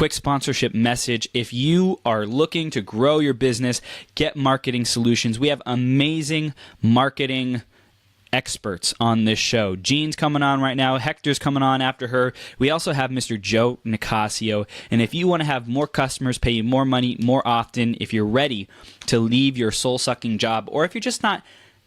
quick sponsorship message. If you are looking to grow your business, get marketing solutions, we have amazing marketing experts on this show. Jean's coming on right now. Hector's coming on after her. We also have Mr. Joe Nicasio. And if you want to have more customers pay you more money more often, if you're ready to leave your soul-sucking job, or if you're just not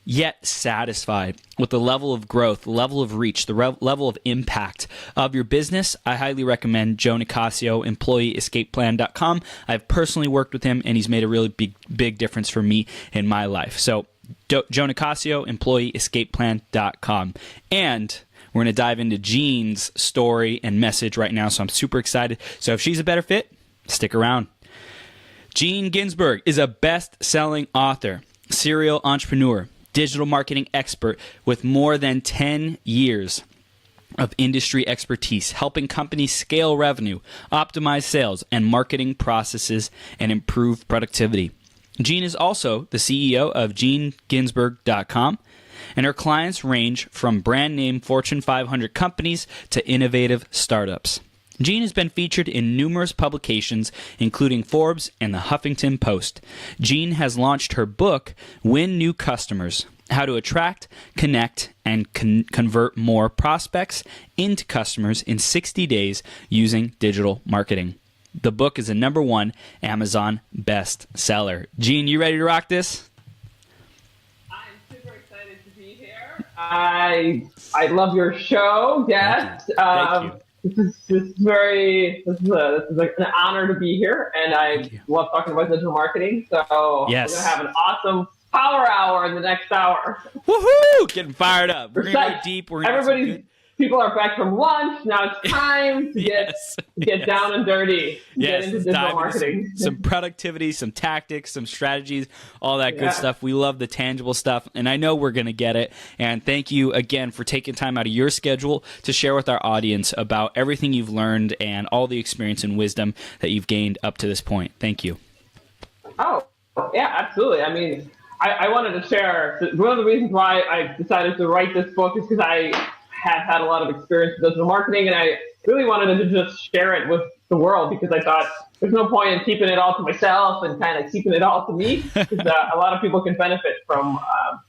yet satisfied with the level of growth, the level of reach, the level of impact of your business, I highly recommend Joe Nicasio, EmployeeEscapePlan.com. I've personally worked with him, and he's made a really big difference for me in my life. So Joe Nicasio, EmployeeEscapePlan.com. And we're going to dive into Jean's story and message right now, so I'm super excited. So if she's a better fit, stick around. Jean Ginzburg is a best-selling author, serial entrepreneur, digital marketing expert with more than 10 years of industry expertise, helping companies scale revenue, optimize sales and marketing processes, and improve productivity. Jean is also the CEO of JeanGinzburg.com, and her clients range from brand name Fortune 500 companies to innovative startups. Jean has been featured in numerous publications, including Forbes and the Huffington Post. Jean has launched her book, Win New Customers: How to Attract, Connect, and Convert More Prospects into Customers in 60 Days Using Digital Marketing. The book is a #1 Amazon bestseller. Jean, you ready to rock this? I'm super excited to be here. I love your show. Yes. Thank you. This is an honor to be here, and I love talking about digital marketing. So yes. We're gonna have an awesome power hour in the next hour. Woohoo! Getting fired up. We're gonna go deep. People are back from lunch. Now it's time to get down and dirty. Yes, get into digital marketing. Some productivity, some tactics, some strategies, all that good stuff. We love the tangible stuff, and I know we're going to get it. And thank you again for taking time out of your schedule to share with our audience about everything you've learned and all the experience and wisdom that you've gained up to this point. Thank you. Oh, yeah, absolutely. I mean, I wanted to share. One of the reasons why I decided to write this book is because I have had a lot of experience with digital marketing, and I really wanted to just share it with the world, because I thought there's no point in keeping it all to myself and kind of keeping it all to me, because a lot of people can benefit from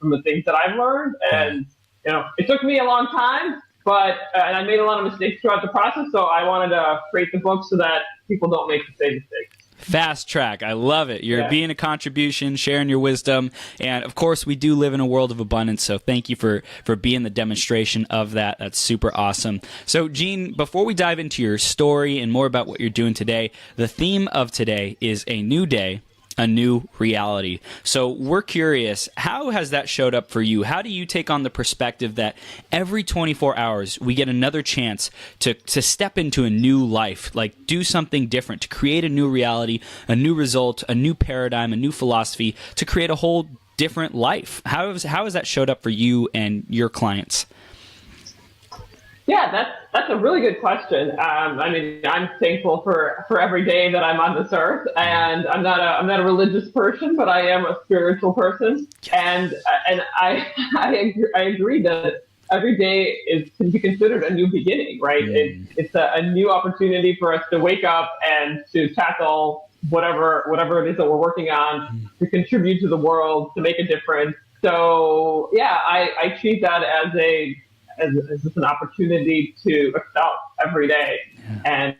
the things that I've learned. And it took me a long time, but and I made a lot of mistakes throughout the process, so I wanted to create the book so that people don't make the same mistakes. Fast track. I love it. You're being a contribution, sharing your wisdom. And of course, we do live in a world of abundance. So thank you for being the demonstration of that. That's super awesome. So Jean, before we dive into your story and more about what you're doing today, the theme of today is a new day, a new reality. So we're curious, how has that showed up for you? How do you take on the perspective that every 24 hours we get another chance to step into a new life, like do something different, to create a new reality, a new result, a new paradigm, a new philosophy, to create a whole different life? How has that showed up for you and your clients? Yeah, that's a really good question. I mean, I'm thankful for every day that I'm on this earth, and I'm not a religious person, but I am a spiritual person, and I agree that every day can be considered a new beginning, right? It's a new opportunity for us to wake up and to tackle whatever it is that we're working on, to contribute to the world, to make a difference. So yeah, I treat that as just an opportunity to excel every day. And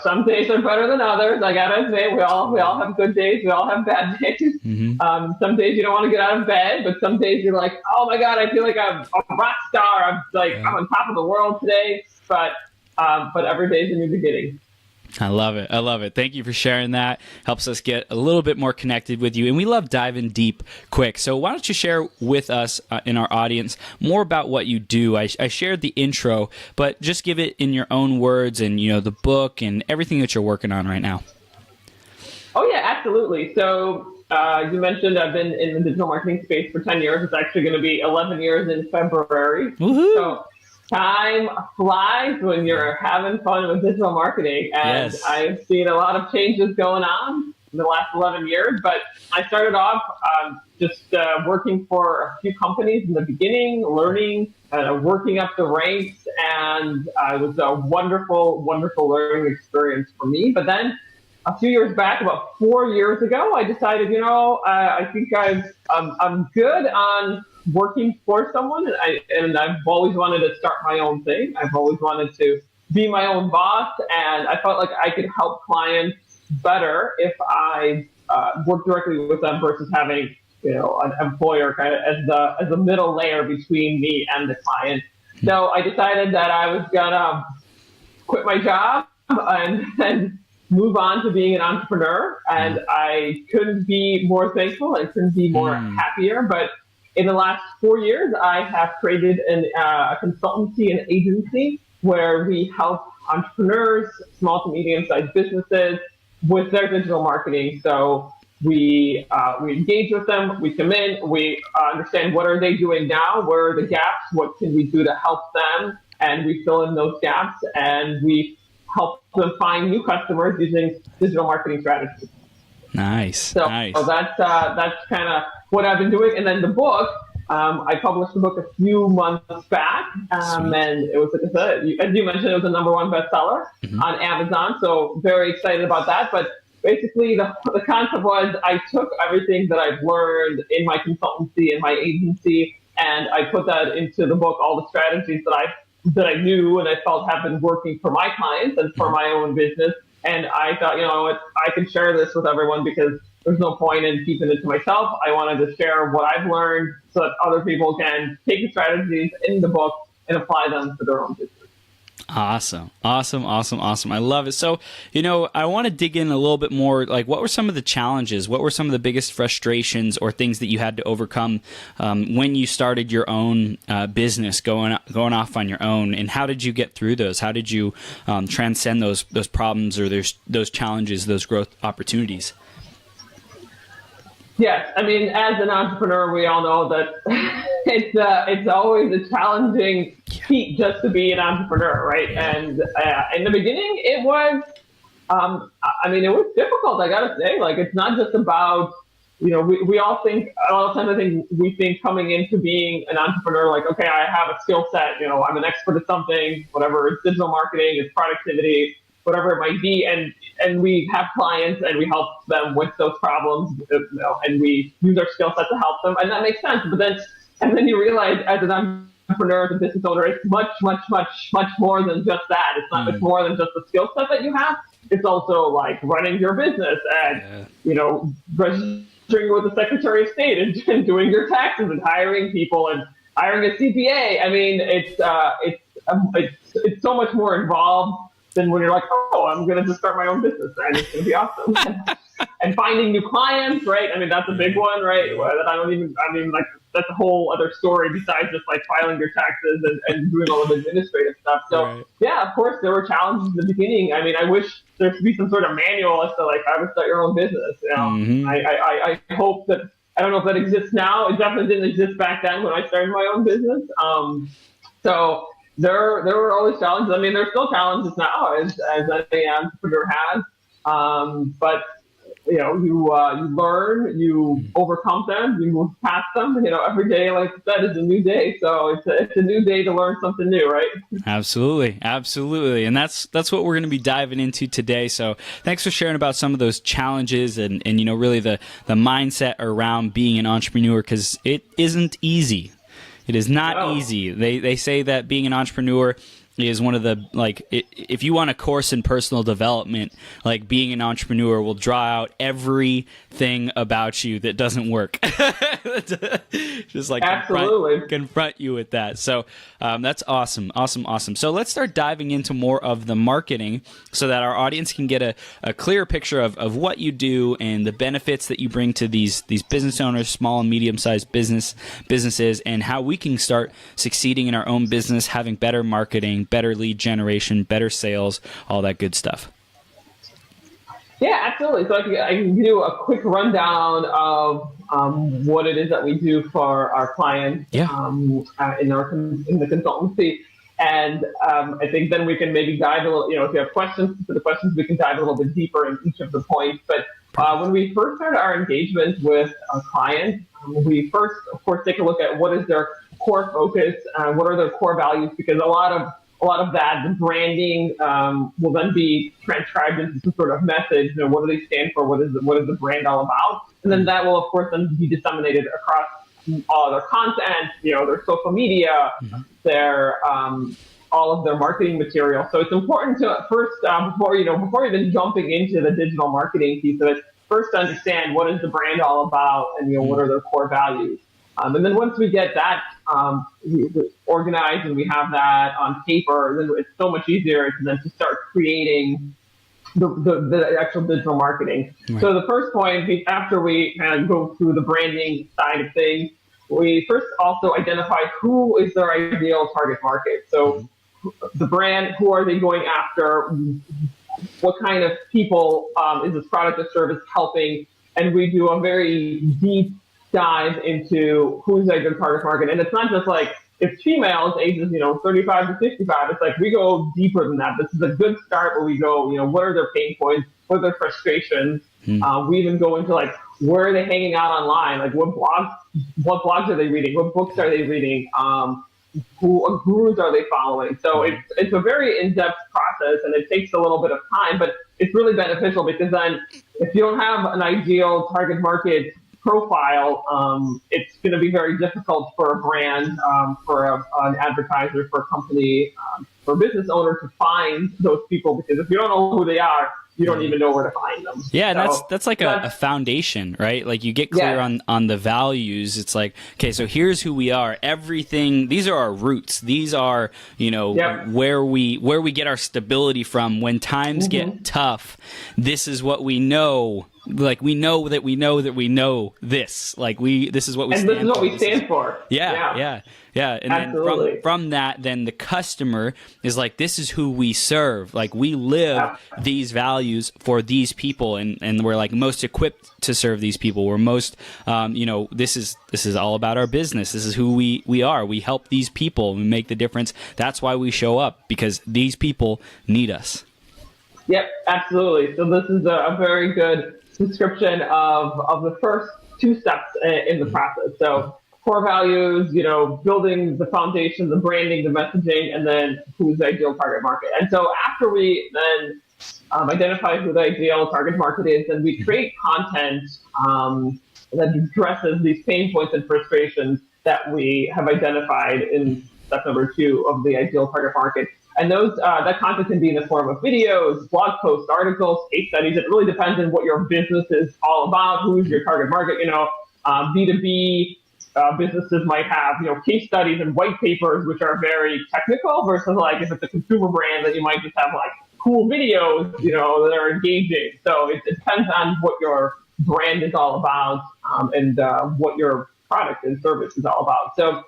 some days are better than others. I gotta admit, we all have good days, we all have bad days. Some days you don't want to get out of bed, but some days you're like, oh my God, I feel like I'm a rock star. I'm on top of the world today. But every day is a new beginning. I love it. I love it. Thank you for sharing that. Helps us get a little bit more connected with you. And we love diving deep quick. So why don't you share with us in our audience more about what you do? I shared the intro, but just give it in your own words and, the book and everything that you're working on right now. Oh, yeah, absolutely. So you mentioned I've been in the digital marketing space for 10 years. It's actually going to be 11 years in February. Woohoo! So time flies when you're having fun with digital marketing, and I've seen a lot of changes going on. in the last 11 years. But I started off just working for a few companies in the beginning, learning, working up the ranks, and it was a wonderful, wonderful learning experience for me. But then a few years back, about 4 years ago, I decided, I think I'm good on working for someone, and I've always wanted to start my own thing. I've always wanted to be my own boss, and I felt like I could help clients better if I worked directly with them versus having an employer kind of as the middle layer between me and the client. So I decided that I was gonna quit my job and move on to being an entrepreneur, and I couldn't be more thankful and couldn't be more happier. But in the last 4 years, I have created a consultancy and agency where we help entrepreneurs, small to medium-sized businesses with their digital marketing. So we engage with them, we come in, we understand what are they doing now, where are the gaps, what can we do to help them, and we fill in those gaps, and we help them find new customers using digital marketing strategies. Nice. So nice. that's kind of what I've been doing. And then the book, I published the book a few months back, and it was, like I said, as you mentioned, it was a #1 bestseller on Amazon. So very excited about that. But basically, the concept was I took everything that I've learned in my consultancy and my agency, and I put that into the book, all the strategies that I knew and I felt have been working for my clients and for my own business. And I thought, I can share this with everyone because there's no point in keeping it to myself. I wanted to share what I've learned so that other people can take the strategies in the book and apply them to their own business. Awesome. I love it. So, I want to dig in a little bit more. Like, what were some of the challenges? What were some of the biggest frustrations or things that you had to overcome when you started your own business, going off on your own? And how did you get through those? How did you transcend those problems or those challenges, those growth opportunities? Yes, I mean, as an entrepreneur, we all know that it's always a challenging feat just to be an entrepreneur, right? And in the beginning, it was, it was difficult. I gotta say, like, it's not just about, we all think a lot of times. I think we think coming into being an entrepreneur, like, okay, I have a skill set. I'm an expert at something, whatever. It's digital marketing, it's productivity, whatever it might be, and we have clients and we help them with those problems, and we use our skill set to help them, and that makes sense. But then you realize as an entrepreneur, as a business owner, it's much, much, much, much more than just that. It's not much more than just the skill set that you have. It's also like running your business and registering with the Secretary of State and doing your taxes and hiring people and hiring a CPA. I mean, it's so much more involved than when you're like, oh, I'm going to just start my own business and it's going to be awesome. And finding new clients, right? I mean, that's a big one, right? That that's a whole other story besides just like filing your taxes and doing all of the administrative stuff. So yeah, of course there were challenges in the beginning. I mean, I wish there could be some sort of manual as to like how to start your own business. I hope that, I don't know if that exists now. It definitely didn't exist back then when I started my own business. So there were always challenges. I mean, there's still challenges now as any entrepreneur has. But you learn, you overcome them, you move past them. Every day, like I said, is a new day. So it's a new day to learn something new, right? Absolutely. And that's what we're going to be diving into today. So thanks for sharing about some of those challenges and really the mindset around being an entrepreneur, because it isn't easy. It is not easy. They say that being an entrepreneur is one of the, like, if you want a course in personal development, like, being an entrepreneur will draw out everything about you that doesn't work. Just like confront you with that. So that's awesome. So let's start diving into more of the marketing so that our audience can get a clear picture of what you do and the benefits that you bring to these business owners, small and medium-sized businesses, and how we can start succeeding in our own business, having better marketing, better lead generation, better sales, all that good stuff. Yeah, absolutely. So I can do a quick rundown of what it is that we do for our clients in the consultancy. And I think then we can maybe dive a little, if you have questions for the questions, we can dive a little bit deeper in each of the points. But When we first started our engagement with a client, we first, of course, take a look at what is their core focus, what are their core values, because a lot of that, the branding, will then be transcribed into some sort of message. What do they stand for? What is the brand all about? And then that will, of course, then be disseminated across all their content, their social media, their all of their marketing material. So it's important to first, before even jumping into the digital marketing piece of it, first understand what is the brand all about, and what are their core values. And then once we get that organized and we have that on paper, then it's so much easier to start creating the actual digital marketing. Right. So the first point, after we kind of go through the branding side of things, we first also identify who is their ideal target market. So the brand, who are they going after? What kind of people is this product or service helping? And we do a very deep dive into who's a good target market. And it's not just like, it's females ages, 35 to 65. It's like, we go deeper than that. This is a good start where we go, what are their pain points? What are their frustrations? We even go into like, where are they hanging out online? Like what blogs are they reading? What books are they reading? What gurus are they following? So it's a very in-depth process, and it takes a little bit of time, but it's really beneficial, because then if you don't have an ideal target market profile, it's going to be very difficult for a brand, for an advertiser, for a company, for a business owner to find those people, because if you don't know who they are, you don't even know where to find them. Yeah, and that's like a foundation, right? Like you get clear on the values. It's like, okay, so here's who we are. Everything, these are our roots. These are, where we get our stability from when times get tough. This is what we know. Like we know that we know that we know this. Like this is what we stand for. And this is what we stand for. Yeah. And absolutely. then from that, then the customer is like, this is who we serve. Like we live these values for these people, and we're like most equipped to serve these people. We're most, this is all about our business. This is who we are. We help these people. We make the difference. That's why we show up, because these people need us. Yep, absolutely. So this is a very good description of the first two steps in the process. So core values, building the foundation, the branding, the messaging, and then who's the ideal target market. And so after we then identify who the ideal target market is, then we create content that addresses these pain points and frustrations that we have identified in step number 2 of the ideal target market. And those that content can be in the form of videos, blog posts, articles, case studies. It really depends on what your business is all about. Who's your target market? B2B businesses might have case studies and white papers, which are very technical, versus like if it's a consumer brand, that you might just have like cool videos, that are engaging. So it depends on what your brand is all about, and what your product and service is all about. So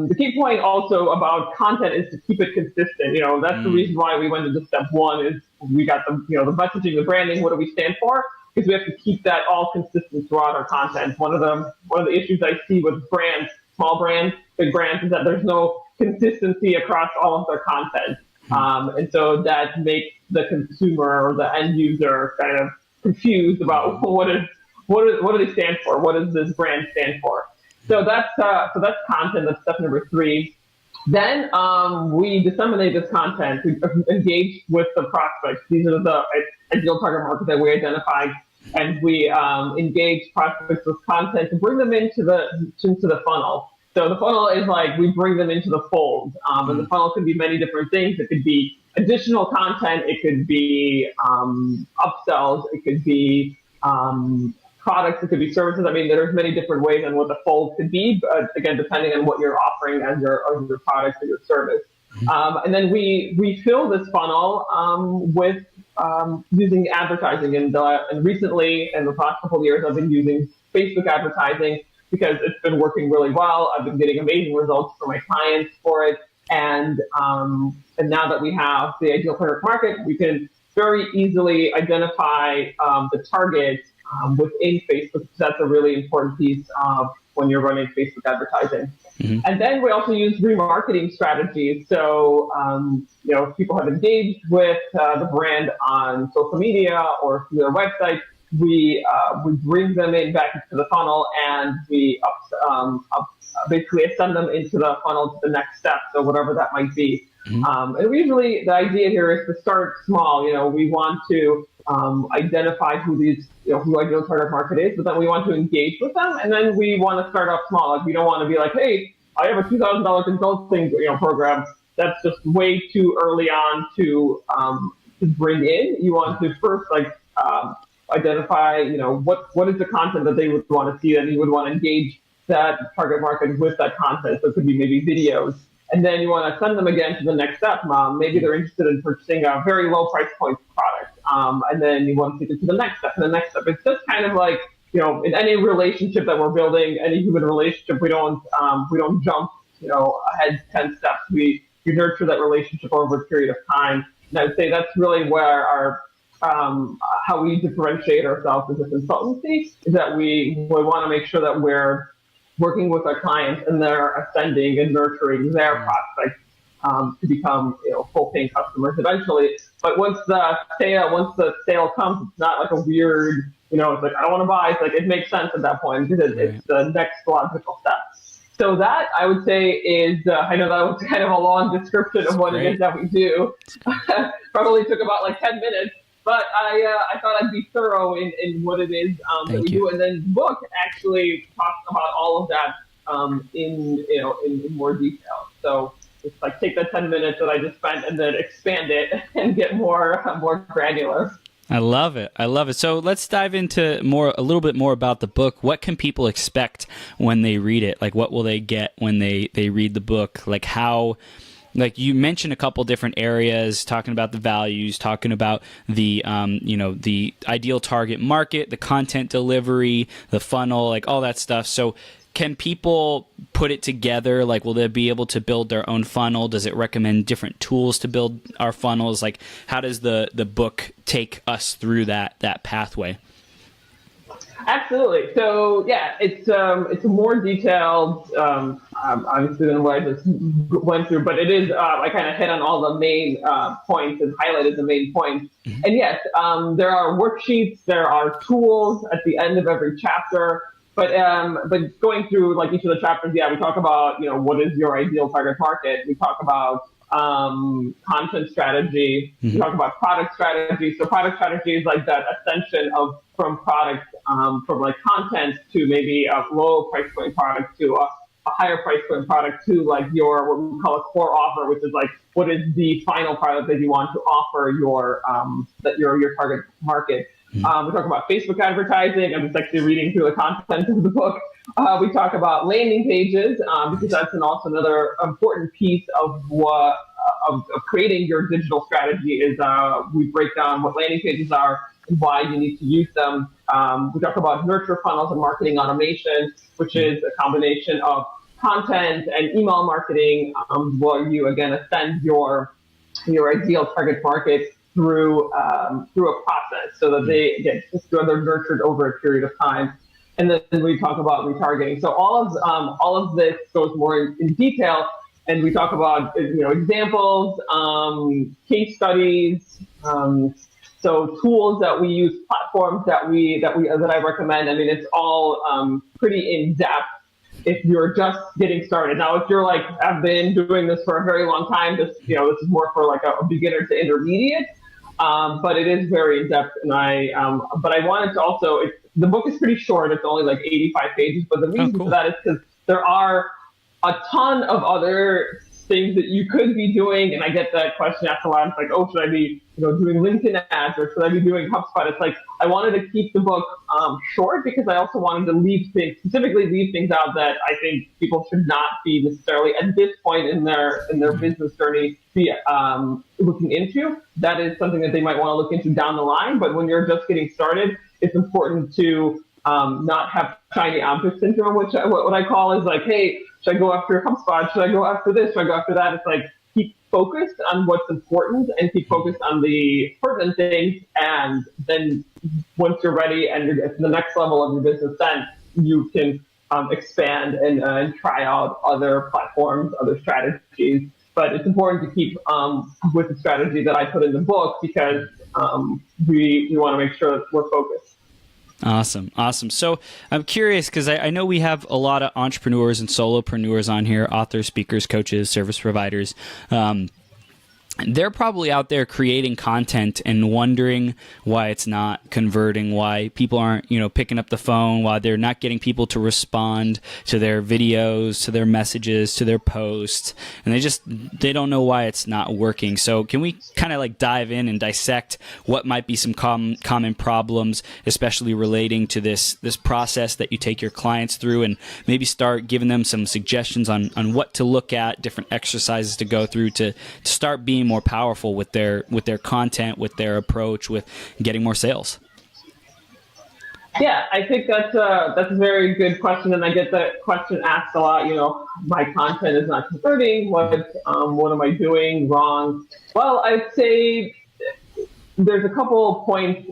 the key point also about content is to keep it consistent. That's the reason why we went into step 1 is we got the messaging, the branding, what do we stand for? Because we have to keep that all consistent throughout our content. One of the issues I see with brands, small brands, big brands, is that there's no consistency across all of their content. And so that makes the consumer or the end user kind of confused about what do they stand for? What does this brand stand for? So that's content. That's step number 3. Then we disseminate this content. We engage with the prospects. These are the ideal target market that we identified, and we engage prospects with content to bring them into the funnel. So the funnel is like we bring them into the fold, and the funnel could be many different things. It could be additional content. It could be upsells. It could be products, it could be services. I mean, there's many different ways on what the fold could be, but again, depending on what you're offering as your product or your service. And then we fill this funnel with using advertising. And recently, in the past couple of years, I've been using Facebook advertising because it's been working really well. I've been getting amazing results for my clients for it. And now that we have the ideal target market, we can very easily identify the target within Facebook. That's a really important piece when you're running Facebook advertising. And then we also use remarketing strategies. So, if people have engaged with the brand on social media or through their website, we bring them in back into the funnel, and we basically ascend them into the funnel to the next step, so whatever that might be. And usually the idea here is to start small. We want to identify who who ideal target market is, but then we want to engage with them, and then we want to start off small. Like, we don't want to be like, hey, I have a $2,000 consulting program. That's just way too early on to bring in. You want to first identify, what is the content that they would want to see, and you would want to engage that target market with that content. So it could be maybe videos. And then you want to send them again to the next step. Maybe they're interested in purchasing a very low price point product. And then you want to take it to the next step and the next step. It's just kind of like, in any relationship that we're building, any human relationship, we don't jump, ahead 10 steps. We nurture that relationship over a period of time. And I would say that's really where our how we differentiate ourselves as a consultancy, is that we want to make sure that we're working with our clients and they're ascending and nurturing their prospects to become full paying customers eventually. But once the sale comes, it's not like a weird, it's like, I don't want to buy. It's like, it makes sense at that point because it's the next logical step. So that, I would say, is, I know that was kind of a long description of what it is that we do. Probably took about like 10 minutes, but I thought I'd be thorough in what it is that we do. And then the book actually talks about all of that in more detail. So it's like, take that 10 minutes that I just spent and then expand it and get more granular. I love it. So let's dive into a little bit more about the book. What can people expect when they read it? Like, what will they get when they read the book? Like, how, like you mentioned a couple different areas, talking about the values, talking about the, the ideal target market, the content delivery, the funnel, like all that stuff. So can people put it together? Like, will they be able to build their own funnel? Does it recommend different tools to build our funnels? Like, how does the book take us through that pathway? Absolutely. So yeah, it's a more detailed, obviously, than what I just went through, but it is, I kind of hit on all the main points and highlighted the main points. Mm-hmm. And yes, there are worksheets, there are tools at the end of every chapter. But going through like each of the chapters, we talk about, what is your ideal target market? We talk about content strategy. Mm-hmm. We talk about product strategy. So product strategy is like that ascension from product, from like content to maybe a low price point product to a higher price point product to like your, what we call a core offer, which is like, what is the final product that you want to offer your target market. We talk about Facebook advertising. I'm just actually reading through the content of the book. We talk about landing pages because that's also another important piece of creating your digital strategy. Is we break down what landing pages are and why you need to use them. We talk about nurture funnels and marketing automation, which is a combination of content and email marketing, where you again ascend your ideal target market through a process, so that they're nurtured over a period of time. And then we talk about retargeting. So all of this goes more in detail, and we talk about examples, case studies, so tools that we use, platforms that I recommend. I mean, it's all pretty in depth if you're just getting started. Now, if you're like, I've been doing this for a very long time, this is more for like a beginner to intermediate. But it is very in depth, and but I wanted to also. The book is pretty short; it's only like 85 pages. But the reason for that is because there are a ton of other things that you could be doing, and I get that question asked a lot. It's like, oh, should I be doing LinkedIn ads, or should I be doing HubSpot? It's like I wanted to keep the book short because I also wanted to specifically leave things out that I think people should not be necessarily at this point in their business journey be looking into. That is something that they might want to look into down the line. But when you're just getting started, it's important to not have shiny object syndrome, which what I call is like, hey, should I go after HubSpot? Should I go after this? Should I go after that? It's like, keep focused on what's important and keep focused on the pertinent things. And then once you're ready and you're at the next level of your business, then you can expand and try out other platforms, other strategies. But it's important to keep with the strategy that I put in the book because we want to make sure that we're focused. Awesome. So I'm curious because I know we have a lot of entrepreneurs and solopreneurs on here, authors, speakers, coaches, service providers. They're probably out there creating content and wondering why it's not converting, why people aren't, picking up the phone, why they're not getting people to respond to their videos, to their messages, to their posts, and they don't know why it's not working. So can we kind of like dive in and dissect what might be some common problems, especially relating to this process that you take your clients through, and maybe start giving them some suggestions on what to look at, different exercises to go through to start being more powerful with their content, with their approach, with getting more sales? Yeah, I think that's a very good question, and I get that question asked a lot. My content is not converting. What am I doing wrong? Well, I'd say there's a couple of points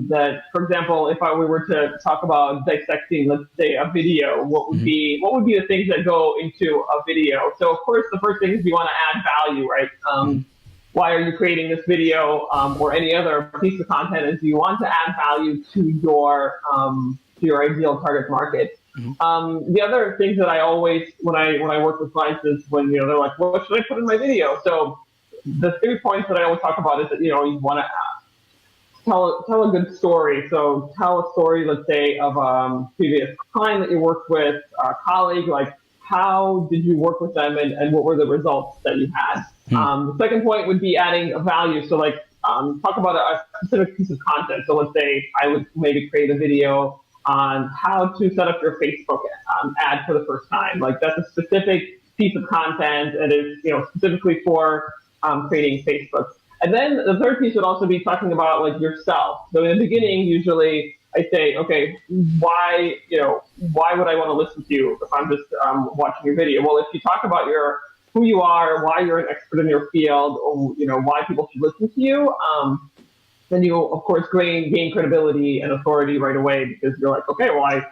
that, for example, if we were to talk about dissecting, let's say, a video, what would be the things that go into a video? So, of course, the first thing is you want to add value, right? Why are you creating this video or any other piece of content? Is you want to add value to your ideal target market. The other things that I always, when I work with clients, is when they're like, "What should I put in my video?" So the 3 points that I always talk about is that you want to tell a good story. So tell a story, let's say, of a previous client that you worked with, a colleague, like how did you work with them and what were the results that you had? The second point would be adding a value. So like talk about a specific piece of content. So let's say I would maybe create a video on how to set up your Facebook ad for the first time. Like that's a specific piece of content and is specifically for creating Facebook. And then the third piece would also be talking about like yourself. So in the beginning, usually I say, okay, why would I want to listen to you if I'm just watching your video? Well, if you talk about who you are, why you're an expert in your field, or why people should listen to you, then you of course gain credibility and authority right away, because you're like, okay, well I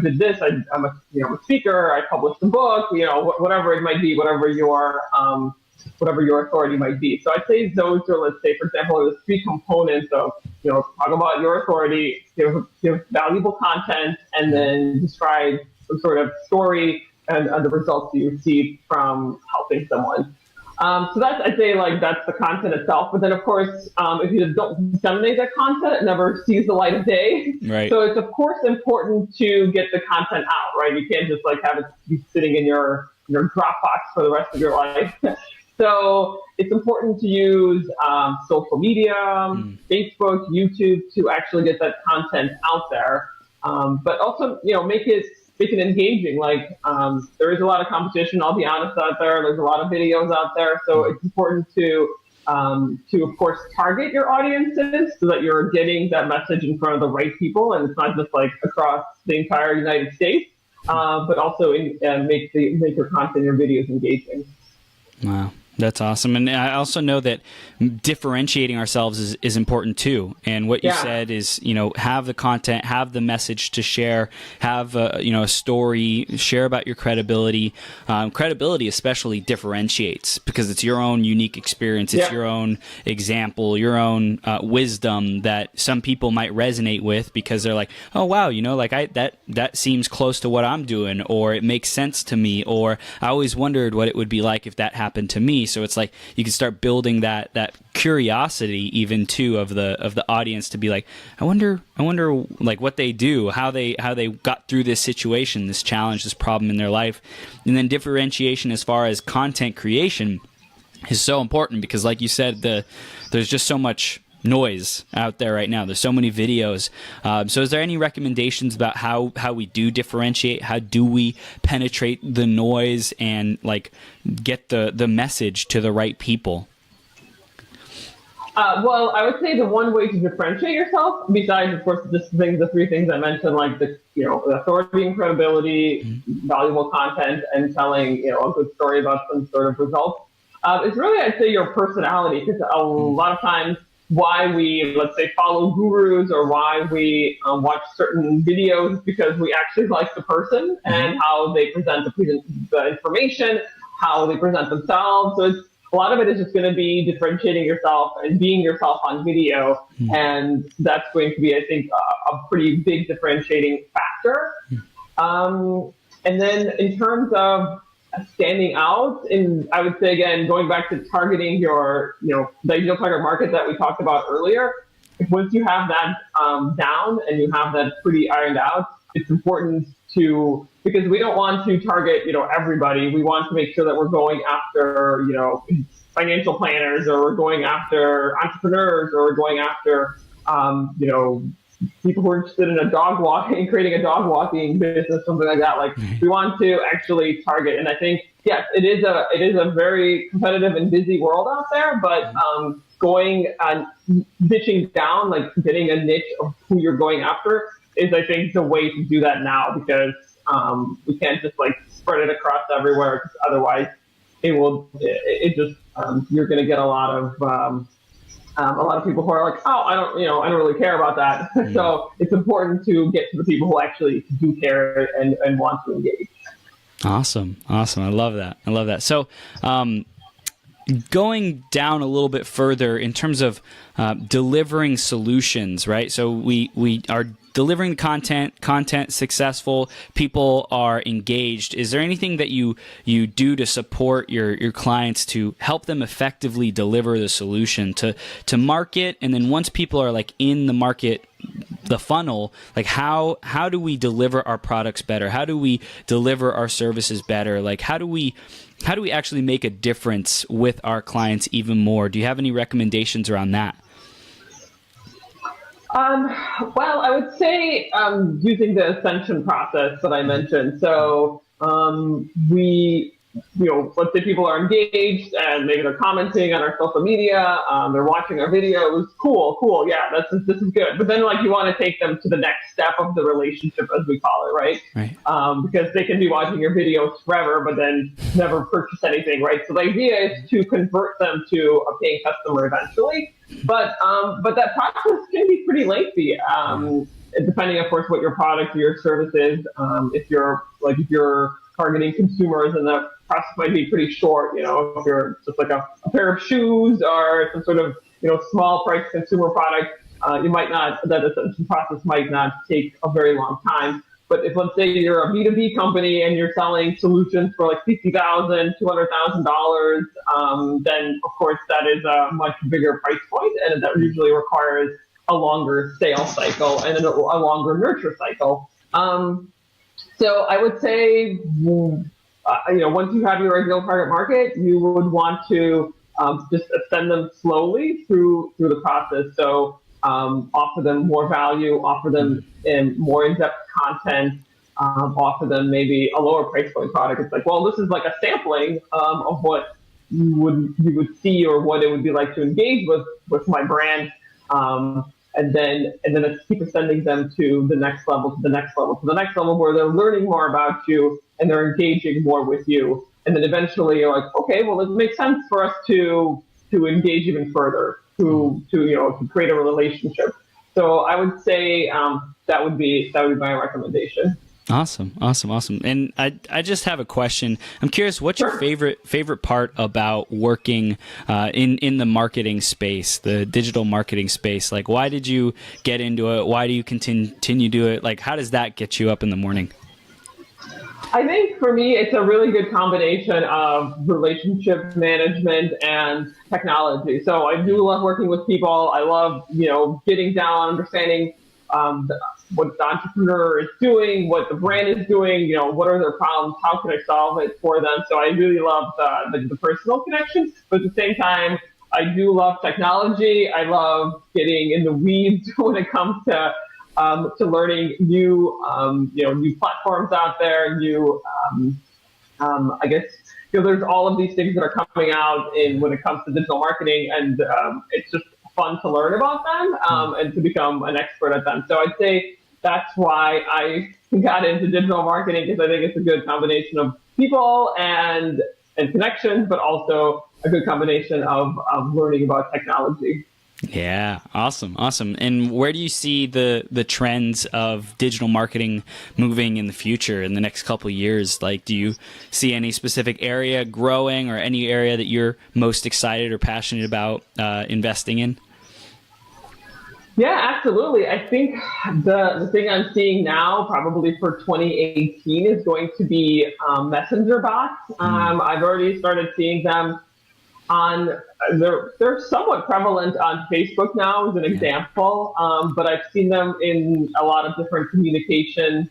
did this, I'm a speaker, I published a book, whatever it might be, whatever your authority might be. So I'd say those are, let's say, for example, the 3 components of, talk about your authority, give valuable content, and then describe some sort of story and the results you receive from helping someone. So that's, I'd say, like, that's the content itself. But then, of course, if you don't disseminate that content, it never sees the light of day. Right. So it's, of course, important to get the content out, right? You can't just, like, have it be sitting in your Dropbox for the rest of your life. So it's important to use social media, Facebook, YouTube, to actually get that content out there. But also, make it engaging. Like there is a lot of competition, I'll be honest, out there. There's a lot of videos out there. So it's important to of course, target your audiences so that you're getting that message in front of the right people. And it's not just like across the entire United States, but also make your content, your videos engaging. Wow. That's awesome. And I also know that differentiating ourselves is important too. And what you said is, have the content, have the message to share, have a story, share about your credibility. Credibility especially differentiates because it's your own unique experience. It's your own example, your own wisdom that some people might resonate with because they're like, oh, wow, that seems close to what I'm doing, or it makes sense to me, or I always wondered what it would be like if that happened to me. So it's like you can start building that curiosity even too of the audience to be like, I wonder like what they do, how they got through this situation, this challenge, this problem in their life. And then differentiation as far as content creation is so important because, like you said, there's just so much noise out there right now. There's so many videos. So is there any recommendations about how we do differentiate? How do we penetrate the noise and like get the message to the right people? Well, I would say the one way to differentiate yourself, besides, of course, the 3 things I mentioned, like the authority and credibility, valuable content, and telling a good story about some sort of results, is really, I'd say, your personality. Because a lot of times, why we, let's say, follow gurus or why we watch certain videos because we actually like the person and how they present the information, how they present themselves. So a lot of it is just going to be differentiating yourself and being yourself on video. And that's going to be, I think, a pretty big differentiating factor. And then in terms of standing out, I would say, again, going back to targeting your, the ideal target market that we talked about earlier, once you have that down and you have that pretty ironed out, it's important because we don't want to target, everybody. We want to make sure that we're going after, financial planners, or we're going after entrepreneurs, or we're going after, people who are interested in creating a dog walking business, something like that. Like, we want to actually target. And I think, yes, it is a very competitive and busy world out there, but going and niching down, like getting a niche of who you're going after, is, I think, the way to do that now, because we can't just like spread it across everywhere, because otherwise you're going to get a lot of people who are like, oh, I don't really care about that. So it's important to get to the people who actually do care and want to engage. Awesome. I love that. So, going down a little bit further in terms of delivering solutions, right? So we are delivering content successful, people are engaged. Is there anything that you do to support your clients to help them effectively deliver the solution to market? And then once people are like in the market, the funnel, like how do we deliver our products better? How do we deliver our services better? Like how do we actually make a difference with our clients even more? Do you have any recommendations around that? Well, I would say using the ascension process that I mentioned. So let's say people are engaged and maybe they're commenting on our social media, they're watching our videos. Cool. Yeah, this is good. But then you want to take them to the next step of the relationship, as we call it, right? Because they can be watching your videos forever, but then never purchase anything, right? So the idea is to convert them to a paying customer eventually. But that process can be pretty lengthy, depending, of course, what your product or your service is. If you're targeting consumers, and the process might be pretty short. If you're just like a pair of shoes or some sort of small price consumer product, that ascension process might not take a very long time. But if, let's say, you're a B2B company and you're selling solutions for like $50,000, $200,000, then of course that is a much bigger price point, and that usually requires a longer sales cycle and a longer nurture cycle. So I would say, once you have your ideal target market, you would want to just ascend them slowly through the process. So offer them more value, offer them more in-depth content, offer them maybe a lower price point product. It's like, well, this is like a sampling of what you would see, or what it would be like to engage with my brand. And then it's keep ascending them to the next level, where they're learning more about you and they're engaging more with you. And then eventually you're like, okay, well, it makes sense for us to engage even further, to create a relationship. So I would say that would be my recommendation. Awesome. And I just have a question. I'm curious, what's your favorite part about working in the marketing space, the digital marketing space? Like, why did you get into it? Why do you continue to do it? Like, how does that get you up in the morning? I think for me, it's a really good combination of relationship management and technology. So I do love working with people. I love, getting down, understanding what the entrepreneur is doing, what the brand is doing, what are their problems, how can I solve it for them. So I really love the personal connection, but at the same time, I do love technology. I love getting in the weeds when it comes to learning new platforms out there, I guess, there's all of these things that are coming out when it comes to digital marketing, and it's just fun to learn about them and to become an expert at them. So I'd say that's why I got into digital marketing, because I think it's a good combination of people and connections, but also a good combination of learning about technology. Yeah, awesome. And where do you see the trends of digital marketing moving in the future in the next couple of years? Like, do you see any specific area growing or any area that you're most excited or passionate about investing in? Yeah, absolutely. I think the thing I'm seeing now, probably for 2018, is going to be messenger bots. I've already started seeing them on. They're somewhat prevalent on Facebook now, as an example. But I've seen them in a lot of different communication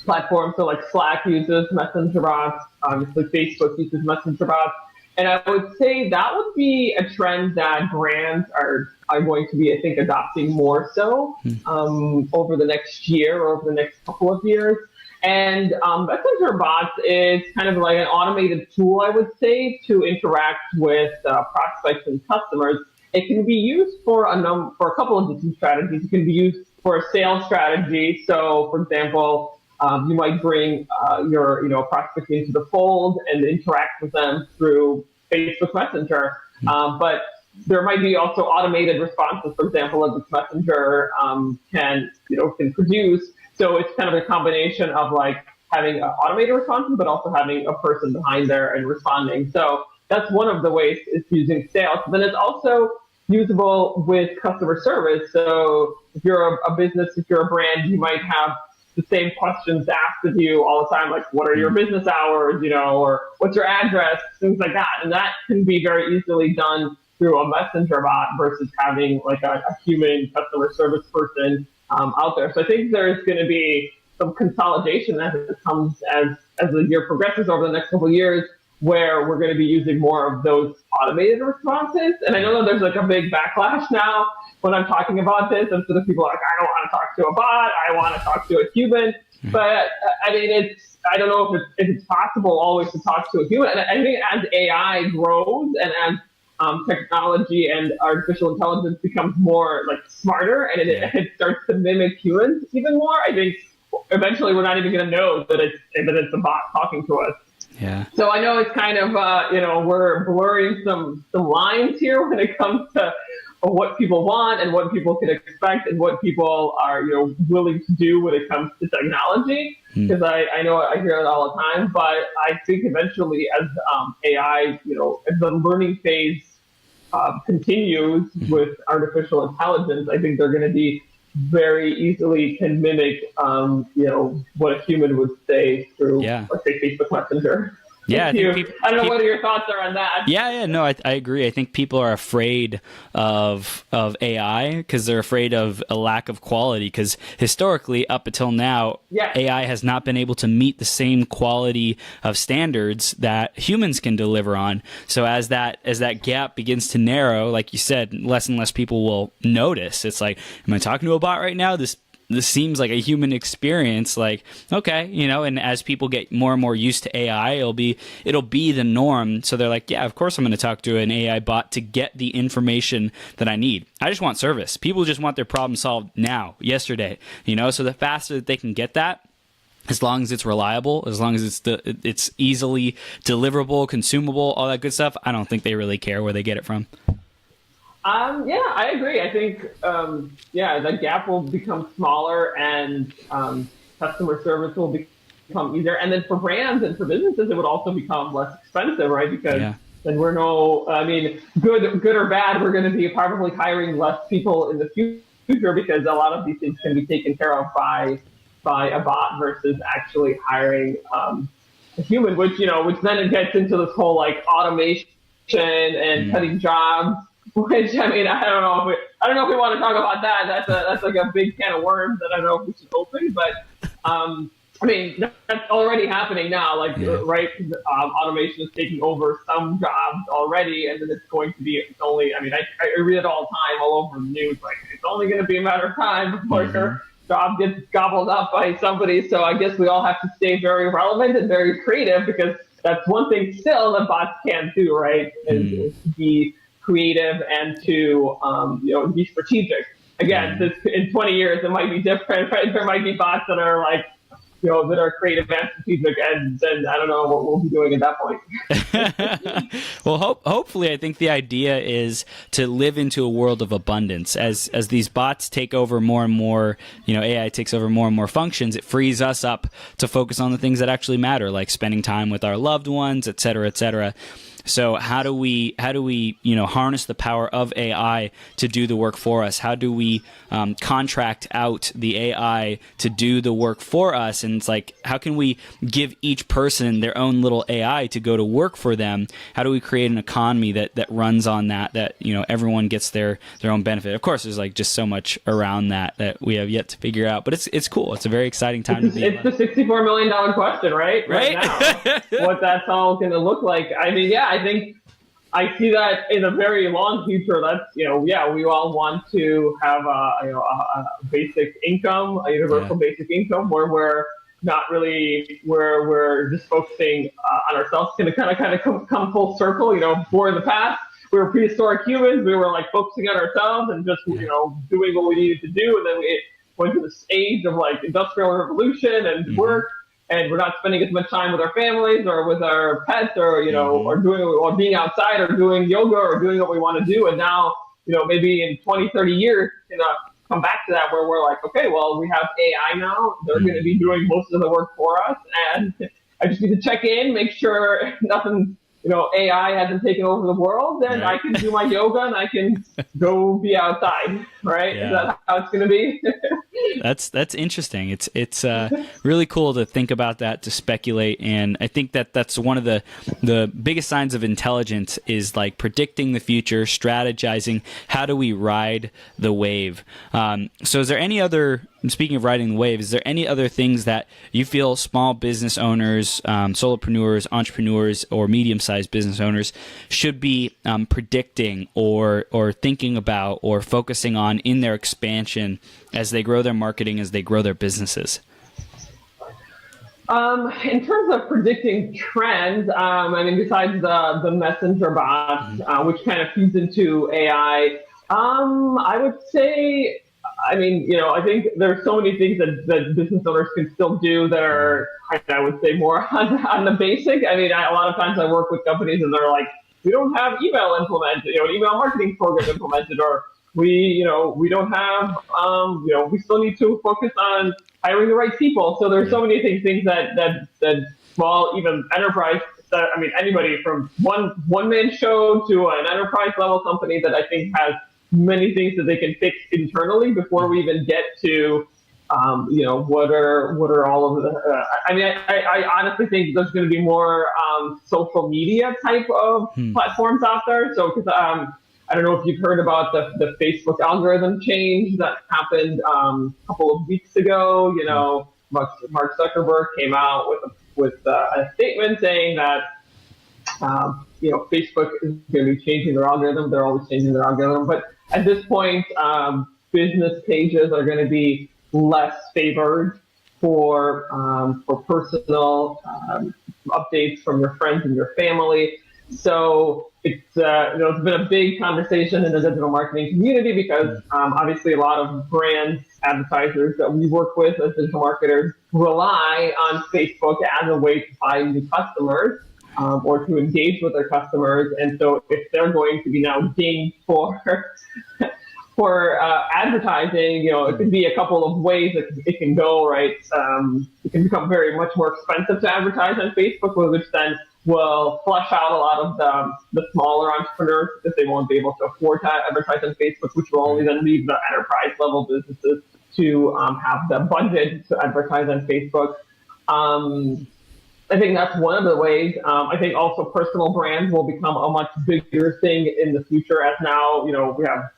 platforms. So like Slack uses messenger bots. Obviously, Facebook uses messenger bots. And I would say that would be a trend that brands are going to be, I think, adopting more so over the next year or over the next couple of years. And messenger bots is kind of like an automated tool, I would say, to interact with prospects and customers. It can be used for for a couple of different strategies. It can be used for a sales strategy. So, for example, you might bring your prospect into the fold and interact with them through Facebook Messenger. But there might be also automated responses, for example, that this messenger can produce. So it's kind of a combination of like having automated responses, but also having a person behind there and responding. So that's one of the ways it's using sales. But then it's also usable with customer service. So if you're a business, if you're a brand, you might have the same questions asked of you all the time, like what are your business hours, or what's your address, things like that. And that can be very easily done through a messenger bot versus having like a human customer service person out there. So I think there's going to be some consolidation as it comes as the year progresses over the next couple of years, where we're going to be using more of those automated responses. And I know that there's like a big backlash now when I'm talking about this, and so the people are like, I don't want to talk to a bot, I want to talk to a human. But I mean, I don't know if it's possible always to talk to a human. And I think as AI grows and as technology and artificial intelligence becomes more like smarter and it starts to mimic humans even more, I think eventually we're not even going to know that it's a bot talking to us. Yeah. So I know it's kind of we're blurring some lines here when it comes to what people want and what people can expect and what people are willing to do when it comes to technology. Because I know I hear it all the time, but I think eventually as AI, as the learning phase continues with artificial intelligence, I think they're going to be very easily can mimic, what a human would say through, let's say, Facebook Messenger. Yeah, I don't know what your thoughts are on that. Yeah, no, I agree. I think people are afraid of AI because they're afraid of a lack of quality. Because historically, up until now, AI has not been able to meet the same quality of standards that humans can deliver on. So as that gap begins to narrow, like you said, less and less people will notice. It's like, am I talking to a bot right now? This seems like a human experience, like, okay, and as people get more and more used to AI, it'll be the norm. So they're like, yeah, of course I'm going to talk to an AI bot to get the information that I need. I just want service. People just want their problem solved now, yesterday, so the faster that they can get that, as long as it's reliable, as long as it's easily deliverable, consumable, all that good stuff, I don't think they really care where they get it from. Yeah, I agree. I think, the gap will become smaller and customer service will become easier. And then for brands and for businesses, it would also become less expensive, right? Because then good or bad, we're going to be probably hiring less people in the future because a lot of these things can be taken care of by a bot versus actually hiring a human, which then it gets into this whole like automation and cutting jobs. Which I don't know if we want to talk about that. That's like a big can of worms that I don't know if we should open. But that's already happening now. Like right, automation is taking over some jobs already, and then it's going to be. It's only. I read it all the time, all over the news. Like it's only going to be a matter of time before your job gets gobbled up by somebody. So I guess we all have to stay very relevant and very creative because that's one thing still that bots can't do. Right, is be creative and to be strategic. Again, in 20 years it might be different, right? There might be bots that are like that are creative and strategic, and then I don't know what we'll be doing at that point. Well, hopefully, I think the idea is to live into a world of abundance. As these bots take over more and more, AI takes over more and more functions, it frees us up to focus on the things that actually matter, like spending time with our loved ones, et cetera, et cetera. So how do we harness the power of AI to do the work for us? How do we contract out the AI to do the work for us? And it's like, how can we give each person their own little AI to go to work for them? How do we create an economy that runs on that everyone gets their own benefit? Of course, there's like just so much around that we have yet to figure out, but it's cool. It's a very exciting time to be alive. It's the $64 million question, right? Right now, what that's all going to look like. I mean, yeah, I think I see that in a very long future. That's, we all want to have a basic income, a universal basic income, where we're not really, where we're just focusing on ourselves. It's going to kind of come full circle. Before in the past, we were prehistoric humans. We were like focusing on ourselves and just, doing what we needed to do. And then we went to this age of like industrial revolution and work. And we're not spending as much time with our families or with our pets or, or being outside or doing yoga or doing what we want to do. And now, maybe in 20, 30 years, come back to that where we're like, okay, well, we have AI now. They're going to be doing most of the work for us. And I just need to check in, make sure nothing, AI hasn't taken over the world. Then I can do my yoga and I can go be outside. Right? Yeah. Is that how it's going to be? That's interesting. It's really cool to think about that, to speculate, and I think that's one of the biggest signs of intelligence is like predicting the future, strategizing. How do we ride the wave? So, is there any other? Speaking of riding the wave, is there any other things that you feel small business owners, solopreneurs, entrepreneurs, or medium-sized business owners should be predicting or thinking about or focusing on in their expansion as they grow their marketing, as they grow their businesses? In terms of predicting trends, besides the messenger bots, which kind of feeds into AI, I would say, I think there's so many things that business owners can still do that are, I would say, more on the basic. A lot of times I work with companies and they're like, we don't have email implemented, an email marketing program implemented, or we don't have, we still need to focus on hiring the right people. So there's so many things that small, even enterprise, anybody from one man show to an enterprise level company that I think has many things that they can fix internally before we even get to, what are all of the, I honestly think there's going to be more social media type of platforms out there. So, because I don't know if you've heard about the Facebook algorithm change that happened a couple of weeks ago. Mark Zuckerberg came out with a statement saying that Facebook is going to be changing their algorithm. They're always changing their algorithm, but at this point, business pages are going to be less favored for personal updates from your friends and your family. So it's been a big conversation in the digital marketing community because obviously a lot of brands, advertisers that we work with as digital marketers rely on Facebook as a way to find new customers or to engage with their customers. And so if they're going to be now dinged for advertising, it could be a couple of ways that it can go, right? It can become very much more expensive to advertise on Facebook, which then will flush out a lot of the smaller entrepreneurs because they won't be able to afford to advertise on Facebook, which will only then leave the enterprise level businesses to have the budget to advertise on Facebook. I think that's one of the ways. I think also personal brands will become a much bigger thing in the future, as now, we have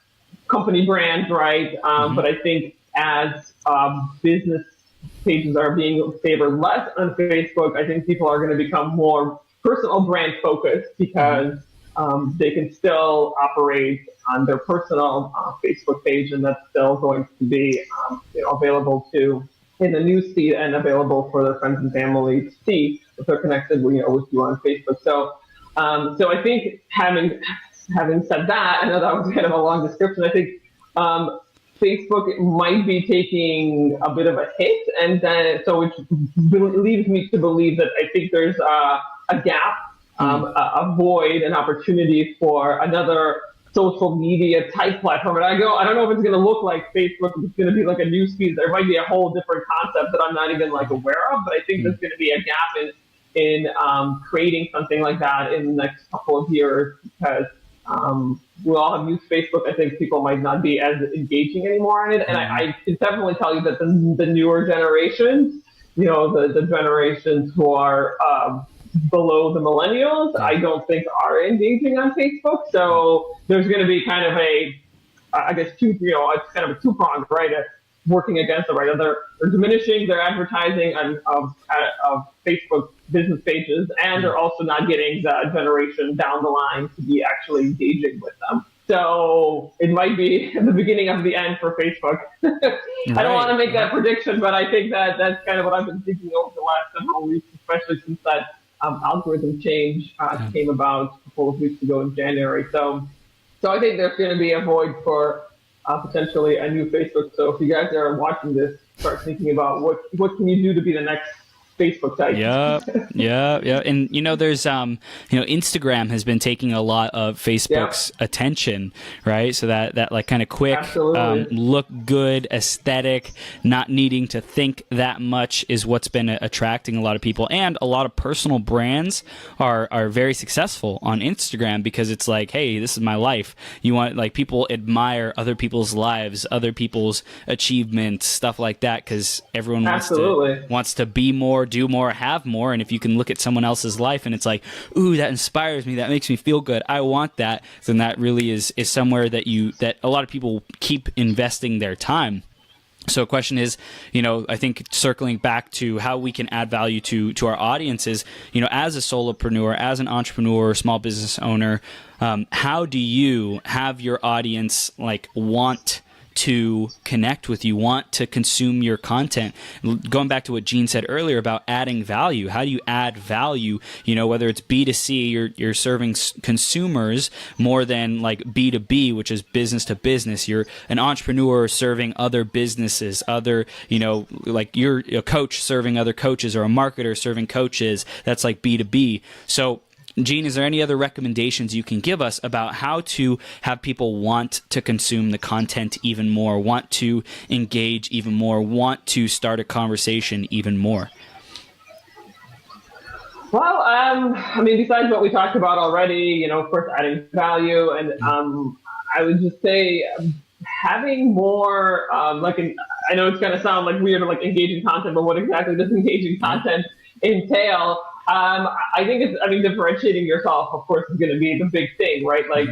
company brands, right? But I think as business pages are being favored less on Facebook, I think people are going to become more personal brand focused because they can still operate on their personal Facebook page, and that's still going to be available in the newsfeed and available for their friends and family to see if they're connected with you on Facebook. So I think having said that, I know that was kind of a long description. I think Facebook might be taking a bit of a hit, and then so which leads me to believe that I think there's a gap, a void, an opportunity for another social media type platform. And I don't know if it's going to look like Facebook. If it's going to be like a newsfeed. There might be a whole different concept that I'm not even like aware of. But I think there's going to be a gap in creating something like that in the next couple of years, because we all have used Facebook. I think people might not be as engaging anymore on it. And I can definitely tell you that the newer generations, the generations who are below the millennials, I don't think are engaging on Facebook. So there's going to be kind of it's kind of a two-pronged, right? Working against it, right? They're diminishing their advertising of Facebook business pages, and they're also not getting the generation down the line to be actually engaging with them. So it might be the beginning of the end for Facebook. I don't want to make that prediction, but I think that's kind of what I've been thinking over the last several weeks, especially since that algorithm change came about a couple of weeks ago in January. So I think there's going to be a void for potentially a new Facebook. So if you guys are watching this, start thinking about what can you do to be the next Facebook type. Yeah. And there's Instagram has been taking a lot of Facebook's attention, right? So that like kind of quick, look good, aesthetic, not needing to think that much is what's been attracting a lot of people. And a lot of personal brands are very successful on Instagram, because it's like, hey, this is my life. You want, like, people admire other people's lives, other people's achievements, stuff like that, because everyone wants to be more, do more, have more. And if you can look at someone else's life and it's like, ooh, that inspires me, that makes me feel good, I want that, then that really is somewhere that a lot of people keep investing their time. So the question is, I think circling back to how we can add value to our audiences, as a solopreneur, as an entrepreneur, small business owner, how do you have your audience want to connect with you, want to consume your content? Going back to what Jean said earlier about adding value, how do you add value? Whether it's B2C, you're serving consumers more than like B2B, which is business to business. You're an entrepreneur serving other businesses, like you're a coach serving other coaches, or a marketer serving coaches. That's like B2B. So Jean, is there any other recommendations you can give us about how to have people want to consume the content even more, want to engage even more, want to start a conversation even more? Well, besides what we talked about already, of course, adding value, and I would just say having more, I know it's going to sound like weird, like engaging content, but what exactly does engaging content entail? I think differentiating yourself, of course, is going to be the big thing, right? Like,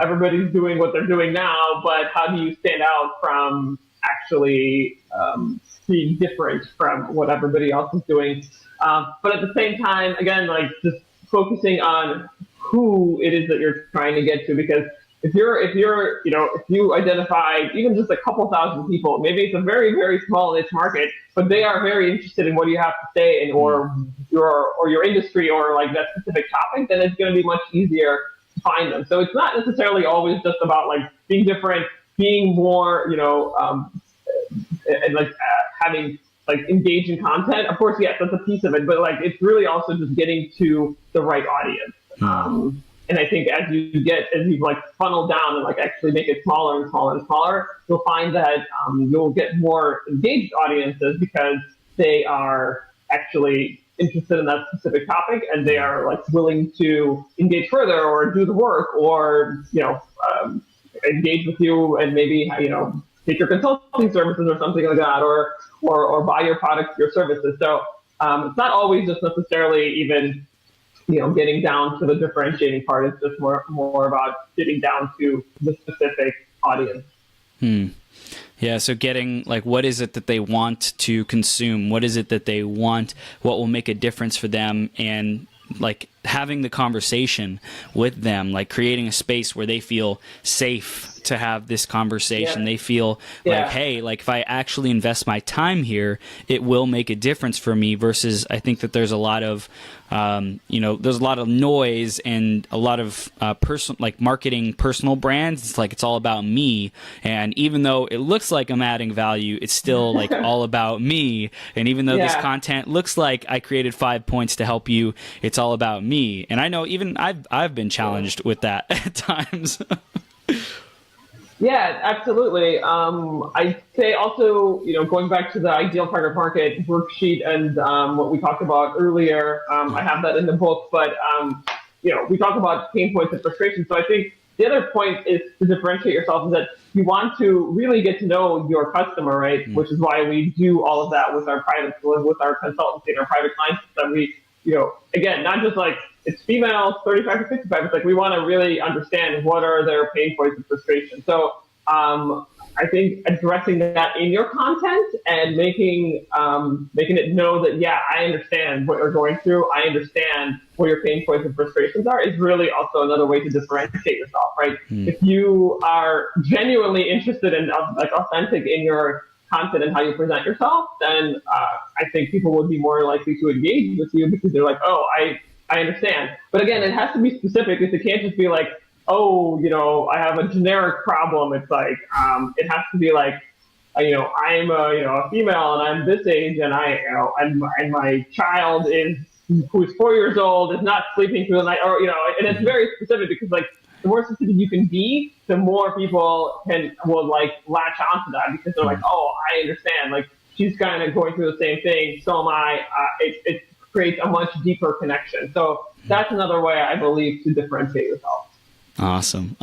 everybody's doing what they're doing now, but how do you stand out from actually being different from what everybody else is doing? But at the same time, again, like, just focusing on who it is that you're trying to get to, because if you identify even just a couple thousand people, maybe it's a very, very small niche market, but they are very interested in what you have to say, and or your industry, or like that specific topic, then it's going to be much easier to find them. So it's not necessarily always just about like being different, being more, having like engaging content. Of course, yes, that's a piece of it, but like it's really also just getting to the right audience. And I think as you like funnel down and like actually make it smaller and smaller and smaller, you'll find that you'll get more engaged audiences, because they are actually interested in that specific topic, and they are like willing to engage further, or do the work, or engage with you, and maybe take your consulting services or something like that, or buy your products, your services. So it's not always just necessarily even getting down to the differentiating part. It's just more about getting down to the specific audience. Yeah, so getting like, what is it that they want to consume? What is it that they want? What will make a difference for them? And like having the conversation with them, like creating a space where they feel safe to have this conversation. They feel like, hey, like if I actually invest my time here, it will make a difference for me, versus I think that there's a lot of, there's a lot of noise and a lot of marketing personal brands. It's like, it's all about me. And even though it looks like I'm adding value, it's still like all about me. And even though this content looks like I created 5 points to help you, it's all about me. And I know even I've been challenged with that at times. Yeah, absolutely. I'd say also, going back to the ideal target market worksheet and what we talked about earlier, I have that in the book, but, we talk about pain points and frustrations. So I think the other point is to differentiate yourself, is that you want to really get to know your customer, right? Mm-hmm. Which is why we do all of that with our consultancy and our private clients, that we, again, not just like, it's females 35 to 55. It's like we want to really understand what are their pain points and frustrations. So I think addressing that in your content and making it know that, I understand what you're going through. I understand what your pain points and frustrations are, is really also another way to differentiate yourself, right? Mm. If you are genuinely interested and authentic in your content and how you present yourself, then I think people would be more likely to engage with you, because they're like, oh, I understand. But again, it has to be specific, because it can't just be like, oh, I have a generic problem. It's like, it has to be like, I'm a female and I'm this age, and and my child who's 4 years old is not sleeping through the night, or, and it's very specific, because like the more specific you can be, the more people will like latch onto that, because they're like, oh, I understand. Like, she's kind of going through the same thing. So am I. It creates a much deeper connection. So that's another way, I believe, to differentiate yourself. Awesome.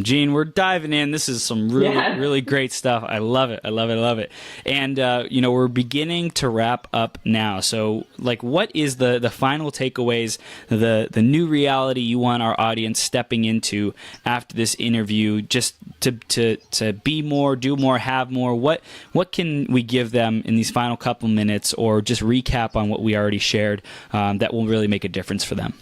Jean, we're diving in. This is some really great stuff. I love it. And, we're beginning to wrap up now. So, like, what is the final takeaways, the new reality you want our audience stepping into after this interview, just to be more, do more, have more? What can we give them in these final couple minutes, or just recap on what we already shared, that will really make a difference for them?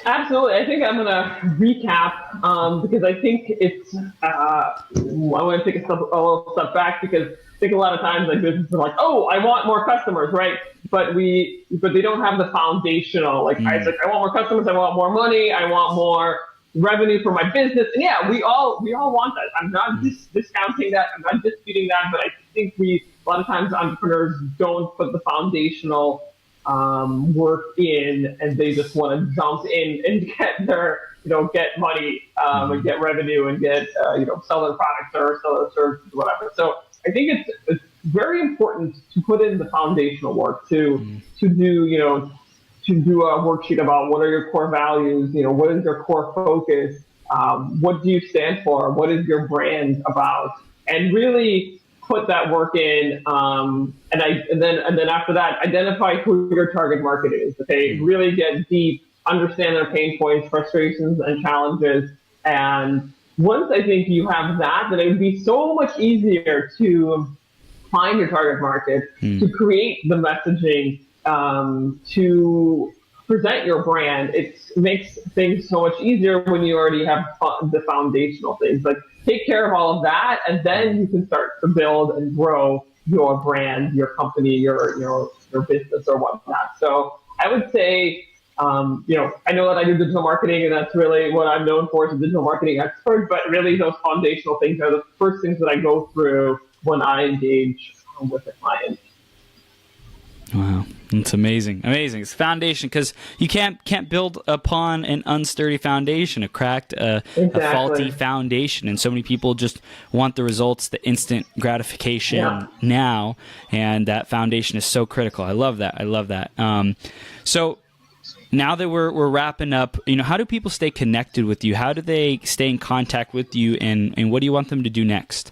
Absolutely. I think I'm going to recap because I think it's, I want to take a little step back, because I think a lot of times like businesses are like, oh, I want more customers, right? But they don't have the foundational, I want more customers, I want more money, I want more revenue for my business. And we all want that. I'm not discounting that. I'm not disputing that, but I think a lot of times entrepreneurs don't put the foundational work in, and they just want to jump in and get their, get money, and get revenue, and get, sell their products or sell their services, whatever. So I think it's very important to put in the foundational work to do, to do a worksheet about what are your core values, what is your core focus, what do you stand for, what is your brand about, and really put that work in, and then after that, identify who your target market is. Okay, really get deep, understand their pain points, frustrations, and challenges. And once I think you have that, then it would be so much easier to find your target market, to create the messaging, to present your brand. It makes things so much easier when you already have the foundational things. Like, take care of all of that, and then you can start to build and grow your brand, your company, your business or whatnot. So I would say, I know that I do digital marketing, and that's really what I'm known for, as a digital marketing expert, but really those foundational things are the first things that I go through when I engage with a client. Wow, it's amazing. It's foundation, because you can't build upon an unsturdy foundation, a cracked, a faulty foundation. And so many people just want the results, the instant gratification now, and that foundation is so critical. I love that. So now that we're wrapping up, how do people stay connected with you? How do they stay in contact with you, and what do you want them to do next?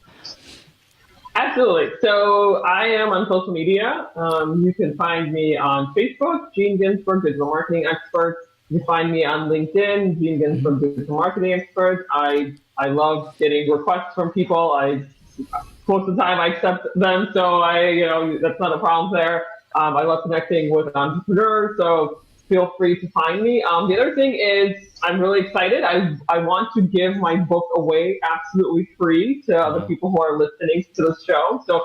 Absolutely. So I am on social media. You can find me on Facebook, Jean Ginzburg, digital marketing expert. You can find me on LinkedIn, Jean Ginzburg, digital marketing expert. I love getting requests from people. Most of the time I accept them, so that's not a problem there. I love connecting with entrepreneurs. So feel free to find me. The other thing is I'm really excited. I want to give my book away absolutely free to other people who are listening to the show. So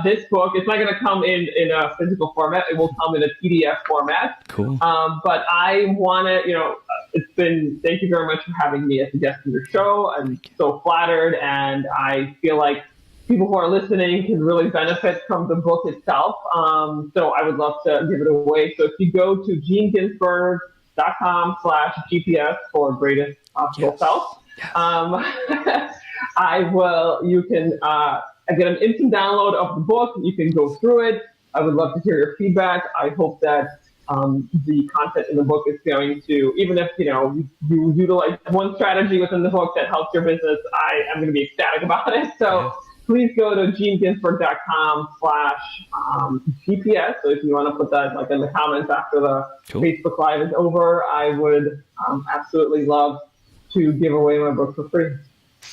this book, it's not going to come in a physical format. It will come in a PDF format. Cool. But I want to, thank you very much for having me as a guest on your show. I'm so flattered, and I feel like people who are listening can really benefit from the book itself. So I would love to give it away. So if you go to jeanginzburg.com/GPS for greatest possible self, you can get an instant download of the book. You can go through it. I would love to hear your feedback. I hope that the content in the book is going to, even if, you utilize one strategy within the book that helps your business, I am going to be ecstatic about it. So please go to jeanginzburg.com/GPS. So if you want to put that in the comments after the Facebook Live is over, I would absolutely love to give away my book for free.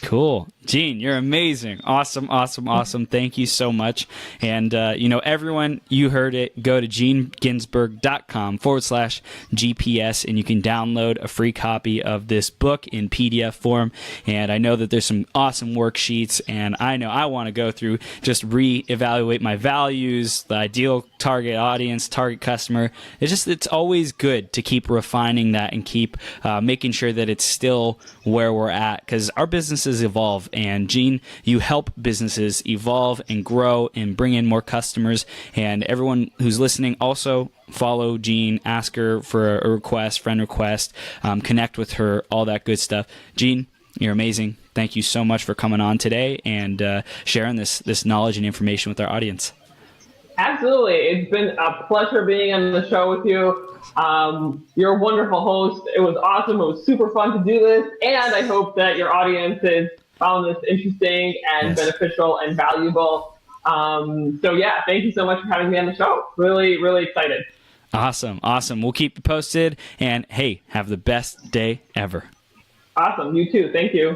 Cool. Jean, you're amazing. Awesome, awesome, awesome. Thank you so much. And, everyone, you heard it. Go to jeanginzburg.com/GPS, and you can download a free copy of this book in PDF form. And I know that there's some awesome worksheets, and I know I want to go through, just reevaluate my values, the ideal target audience, target customer. It's always good to keep refining that and keep making sure that it's still where we're at, because our businesses evolve. And Jean, you help businesses evolve and grow and bring in more customers. And everyone who's listening, also follow Jean, ask her for a request, friend request, connect with her, all that good stuff. Jean, you're amazing. Thank you so much for coming on today and sharing this knowledge and information with our audience. Absolutely. It's been a pleasure being on the show with you. You're a wonderful host. It was awesome. It was super fun to do this. And I hope that your audiences found this interesting and beneficial and valuable. Thank you so much for having me on the show. Really, really excited. Awesome. We'll keep you posted. And hey, have the best day ever. Awesome. You too. Thank you.